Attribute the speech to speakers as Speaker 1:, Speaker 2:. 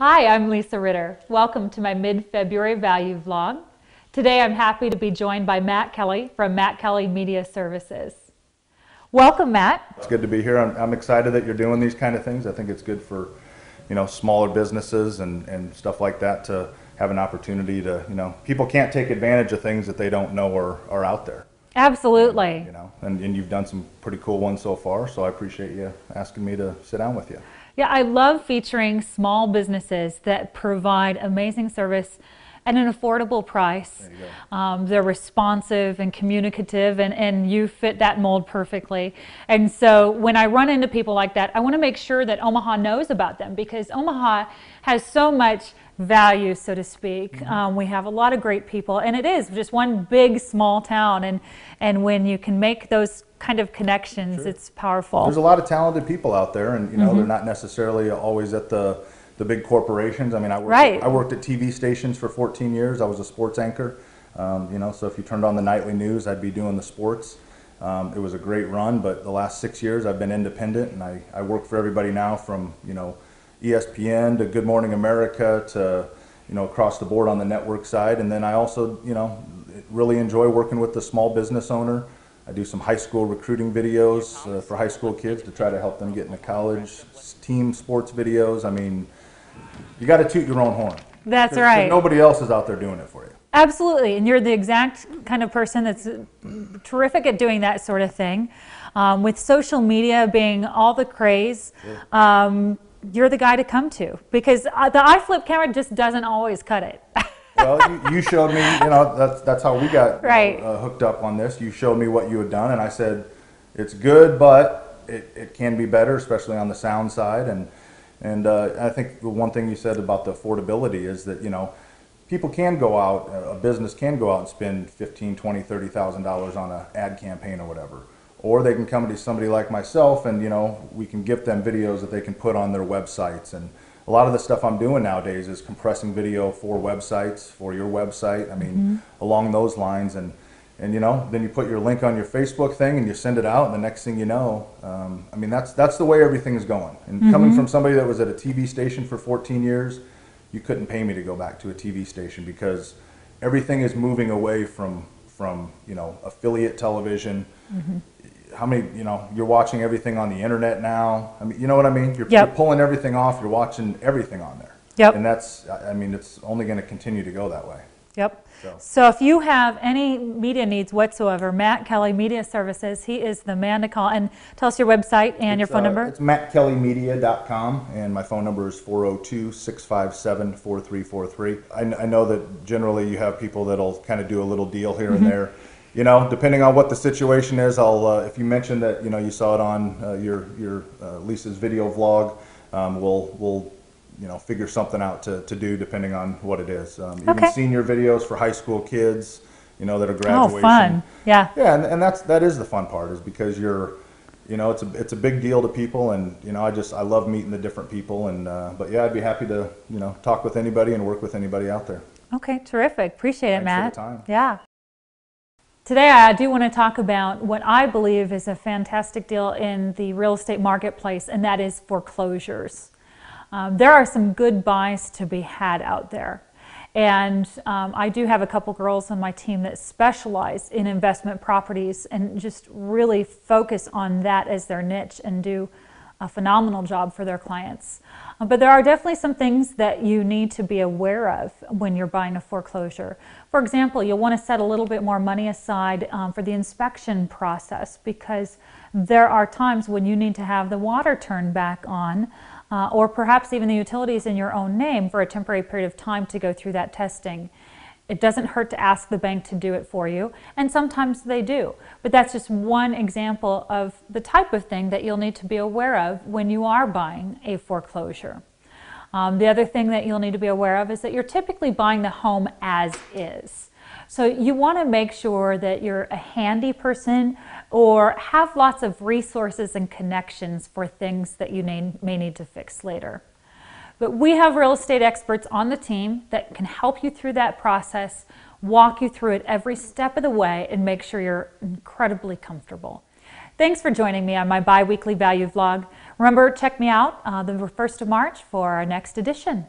Speaker 1: Hi, I'm Lisa Ritter. Welcome to my mid-February value vlog. Today I'm happy to be joined by Matt Kelly from Matt Kelly Media Services. Welcome, Matt.
Speaker 2: It's good to be here. I'm excited that you're doing these kind of things. I think it's good for, smaller businesses and stuff like that to have an opportunity to, people can't take advantage of things that they don't know are out there.
Speaker 1: Absolutely.
Speaker 2: And you've done some pretty cool ones so far, so I appreciate you asking me to sit down with you.
Speaker 1: Yeah, I love featuring small businesses that provide amazing service at an affordable price.
Speaker 2: There you go.
Speaker 1: They're responsive and communicative, and you fit that mold perfectly. And so when I run into people like that, I want to make sure that Omaha knows about them, because Omaha has so much value, so to speak. We have a lot of great people, and it is just one big small town, and when you can make those kind of connections, sure, it's powerful.
Speaker 2: There's a lot of talented people out there, and they're not necessarily always at the big corporations. I mean, I worked at TV stations for 14 years. I was a sports anchor. So if you turned on the nightly news, I'd be doing the sports. It was a great run, but the last 6 years I've been independent, and I work for everybody now, from ESPN to Good Morning America to across the board on the network side. And then I also really enjoy working with the small business owner. I do some high school recruiting videos for high school kids to try to help them get into college, team sports videos. I mean, you got to toot your own horn.
Speaker 1: That's right.
Speaker 2: Nobody else is out there doing it for you.
Speaker 1: Absolutely, and you're the exact kind of person that's terrific at doing that sort of thing. With social media being all the craze, sure, you're the guy to come to, because the iFlip camera just doesn't always cut it.
Speaker 2: Well, you showed me, that's how we got hooked up on this. You showed me what you had done, and I said, it's good, but it can be better, especially on the sound side. And I think the one thing you said about the affordability is that, people can go out, a business can go out and spend $15,000, $20,000, $30,000 on an ad campaign or whatever. Or they can come to somebody like myself, and we can give them videos that they can put on their websites. And a lot of the stuff I'm doing nowadays is compressing video for websites, for your website. I mean, along those lines. And then you put your link on your Facebook thing and you send it out, and the next thing you know, I mean, that's the way everything is going. And coming from somebody that was at a TV station for 14 years, you couldn't pay me to go back to a TV station, because everything is moving away from affiliate television. How many, you're watching everything on the internet now. I mean, you know what I mean? You're pulling everything off. You're watching everything on there.
Speaker 1: Yep.
Speaker 2: And that's, I mean, it's only going to continue to go that way.
Speaker 1: Yep. So if you have any media needs whatsoever, Matt Kelly Media Services, he is the man to call. And tell us your website and your phone number.
Speaker 2: It's mattkellymedia.com, and my phone number is 402-657-4343. I know that generally you have people that'll kind of do a little deal here and there. Depending on what the situation is, I'll if you mention that you saw it on your Lisa's video vlog, we'll figure something out to do depending on what it is. Even senior videos for high school kids, that are graduation.
Speaker 1: Oh, fun! Yeah.
Speaker 2: Yeah, and that is the fun part, is because it's a big deal to people, and I love meeting the different people, and but yeah, I'd be happy to talk with anybody and work with anybody out there.
Speaker 1: Okay, terrific. Appreciate it, Matt.
Speaker 2: Thanks for the time.
Speaker 1: Yeah. Today I do want to talk about what I believe is a fantastic deal in the real estate marketplace, and that is foreclosures. There are some good buys to be had out there, and I do have a couple girls on my team that specialize in investment properties and just really focus on that as their niche and do a phenomenal job for their clients. But there are definitely some things that you need to be aware of when you're buying a foreclosure. For example, you'll want to set a little bit more money aside for the inspection process, because there are times when you need to have the water turned back on, or perhaps even the utilities in your own name for a temporary period of time to go through that testing. It doesn't hurt to ask the bank to do it for you, and sometimes they do. But that's just one example of the type of thing that you'll need to be aware of when you are buying a foreclosure. The other thing that you'll need to be aware of is that you're typically buying the home as is. So you want to make sure that you're a handy person or have lots of resources and connections for things that you may need to fix later. But we have real estate experts on the team that can help you through that process, walk you through it every step of the way, and make sure you're incredibly comfortable. Thanks for joining me on my bi-weekly value vlog. Remember, check me out the 1st of March for our next edition.